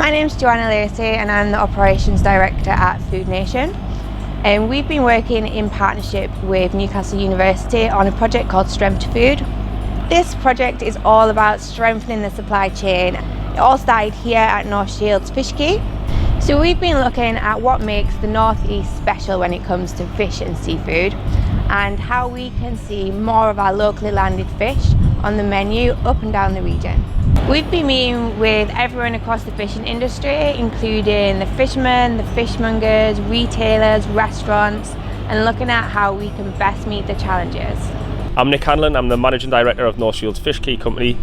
My name's Joanna Lacey and I'm the Operations Director at Food Nation. And we've been working in partnership with Newcastle University on a project called Strength to Food. This project is all about strengthening the supply chain. It all started here at North Shields Fish Quay. So we've been looking at what makes the North East special when it comes to fish and seafood, and how we can see more of our locally landed fish on the menu up and down the region. We've been meeting with everyone across the fishing industry, including the fishermen, the fishmongers, retailers, restaurants, and looking at how we can best meet the challenges. I'm Nick Hanlon, I'm the Managing Director of North Shields Fish Quay Company.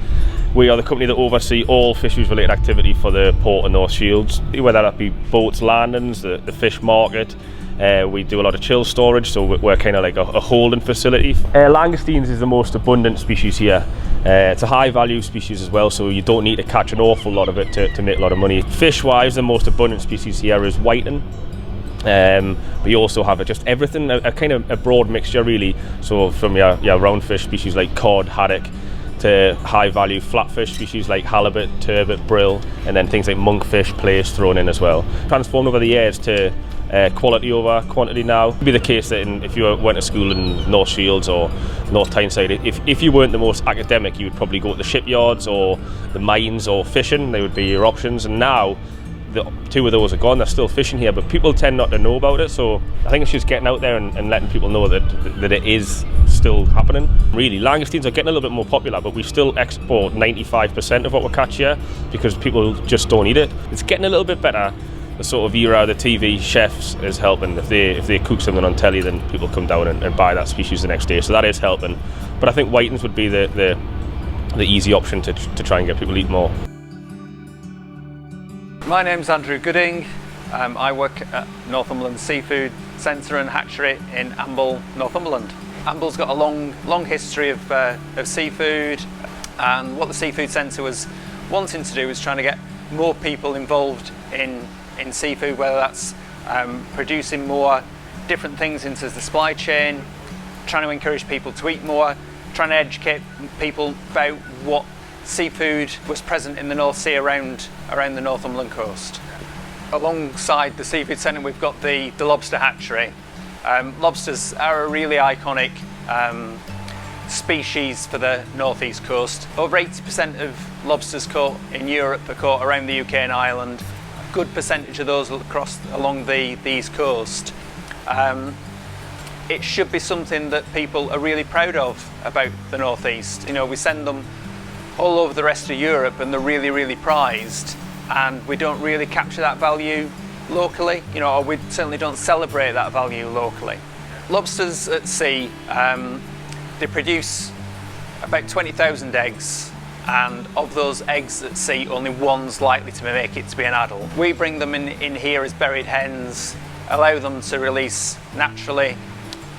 We are the company that oversee all fisheries related activity for the Port of North Shields, whether that be boats, landings, the fish market. We do a lot of chill storage, so we're kind of like a holding facility. Langoustines is the most abundant species here. It's a high value species as well, so you don't need to catch an awful lot of it to make a lot of money. Fish wise, the most abundant species here is whiting. But you also have just everything, a kind of a broad mixture really. So from your round fish species like cod, haddock, to high value flatfish species like halibut, turbot, brill, and then things like monkfish, plaice thrown in as well. Transformed over the years to quality over quantity now. It would be the case that if you went to school in North Shields or North Tyneside, if you weren't the most academic, you would probably go to the shipyards or the mines or fishing. They would be your options. And now the two of those are gone. They're still fishing here, but people tend not to know about it. So I think it's just getting out there and letting people know that it is still happening. Really, langoustines are getting a little bit more popular, but we still export 95% of what we catch here because people just don't eat it. It's getting a little bit better. The sort of era of the TV chefs is helping. If they cook something on telly, then people come down and buy that species the next day. So that is helping. But I think whitings would be the easy option to try and get people to eat more. My name's Andrew Gooding. I work at Northumberland Seafood Centre and Hatchery in Amble, Northumberland. Amble's got a long history of seafood, and what the Seafood Centre was wanting to do was trying to get more people involved in seafood, whether that's producing more different things into the supply chain, trying to encourage people to eat more, trying to educate people about what seafood was present in the North Sea around the Northumberland coast. Alongside the Seafood Centre, we've got the lobster hatchery. Lobsters are a really iconic species for the northeast coast. Over 80% of lobsters caught in Europe are caught around the UK and Ireland. A good percentage of those along the east coast. It should be something that people are really proud of about the northeast. You know, we send them all over the rest of Europe and they're really, really prized, and we don't really capture that value locally, you know, or we certainly don't celebrate that value locally. Lobsters at sea, they produce about 20,000 eggs, and of those eggs at sea, only one's likely to make it to be an adult. We bring them in here as buried hens, allow them to release naturally,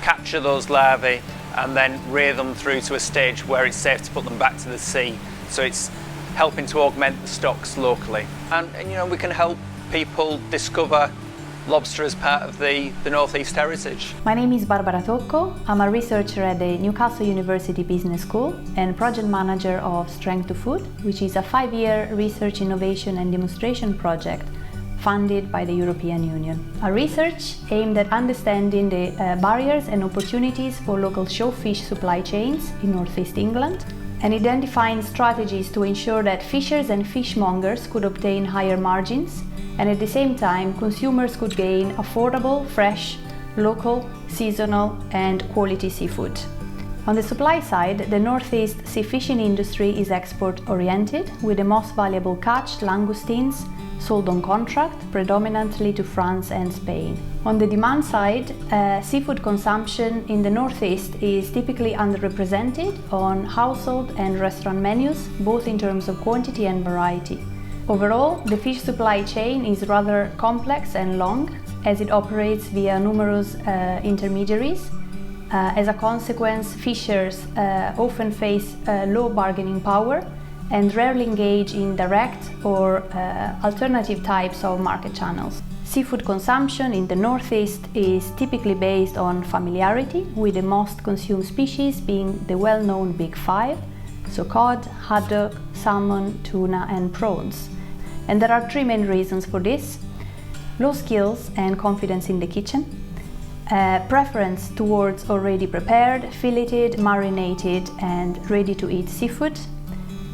capture those larvae, and then rear them through to a stage where it's safe to put them back to the sea. So it's helping to augment the stocks locally. And you know, we can help people discover lobster as part of the Northeast heritage. My name is Barbara Tocco. I'm a researcher at the Newcastle University Business School and project manager of Strength to Food, which is a 5-year research, innovation and demonstration project funded by the European Union. A research aimed at understanding the barriers and opportunities for local shellfish supply chains in Northeast England, and identifying strategies to ensure that fishers and fishmongers could obtain higher margins, and at the same time consumers could gain affordable, fresh, local, seasonal and quality seafood. On the supply side, the Northeast sea fishing industry is export-oriented, with the most valuable catch, langoustines, sold on contract, predominantly to France and Spain. On the demand side, seafood consumption in the Northeast is typically underrepresented on household and restaurant menus, both in terms of quantity and variety. Overall, the fish supply chain is rather complex and long, as it operates via numerous intermediaries. As a consequence, fishers often face low bargaining power and rarely engage in direct or alternative types of market channels. Seafood consumption in the Northeast is typically based on familiarity, with the most consumed species being the well-known Big Five, so cod, haddock, salmon, tuna and prawns. And there are three main reasons for this: low skills and confidence in the kitchen, preference towards already prepared, filleted, marinated and ready-to-eat seafood,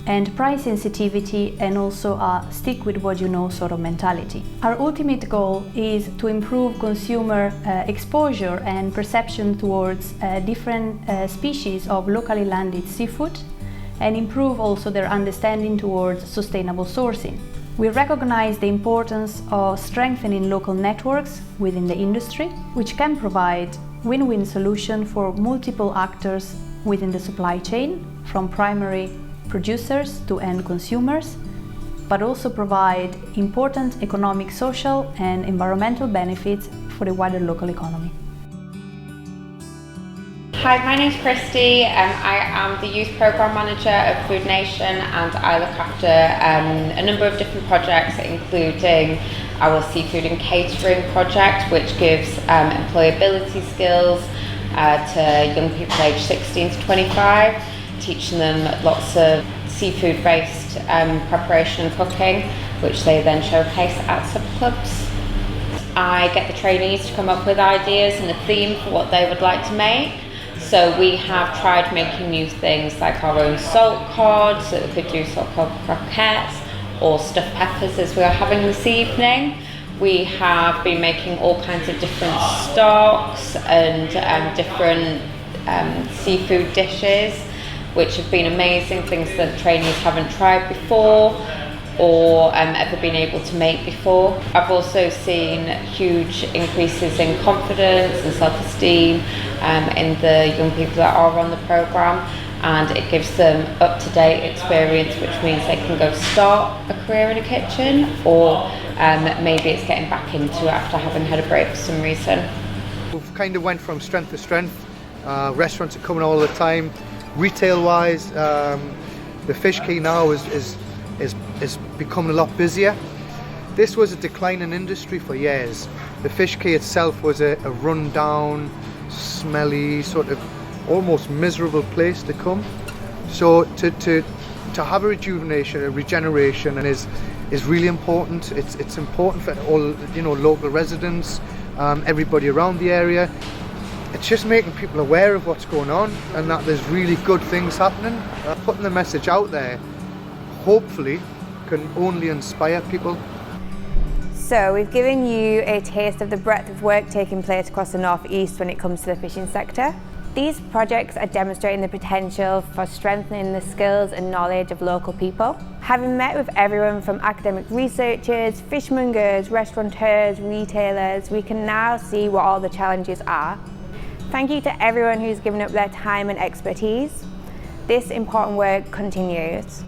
and price sensitivity, and also a stick with what you know sort of mentality. Our ultimate goal is to improve consumer exposure and perception towards different species of locally landed seafood, and improve also their understanding towards sustainable sourcing. We recognize the importance of strengthening local networks within the industry, which can provide win-win solution for multiple actors within the supply chain, from primary producers to end consumers, but also provide important economic, social and environmental benefits for the wider local economy. Hi, my name's Christy. I am the Youth Programme Manager at Food Nation, and I look after a number of different projects, including our seafood and catering project, which gives employability skills to young people aged 16 to 25, teaching them lots of seafood-based preparation and cooking, which they then showcase at sub-clubs. I get the trainees to come up with ideas and a theme for what they would like to make. So we have tried making new things like our own salt cod, so we could do salt cod croquettes or stuffed peppers as we are having this evening. We have been making all kinds of different stocks and different seafood dishes, which have been amazing, things that trainees haven't tried before or ever been able to make before. I've also seen huge increases in confidence and self-esteem in the young people that are on the programme, and it gives them up-to-date experience, which means they can go start a career in a kitchen, or maybe it's getting back into it after having had a break for some reason. We've kind of went from strength to strength. Restaurants are coming all the time. Retail-wise, the Fish Quay now is becoming a lot busier. This was a declining industry for years. The Fish Quay itself was a run-down, smelly, sort of almost miserable place to come. So to have a rejuvenation, a regeneration, and is really important. It's important for all, you know, local residents, everybody around the area. It's just making people aware of what's going on and that there's really good things happening. Putting the message out there, hopefully, can only inspire people. So we've given you a taste of the breadth of work taking place across the North East when it comes to the fishing sector. These projects are demonstrating the potential for strengthening the skills and knowledge of local people. Having met with everyone from academic researchers, fishmongers, restaurateurs, retailers, we can now see what all the challenges are. Thank you to everyone who's given up their time and expertise. This important work continues.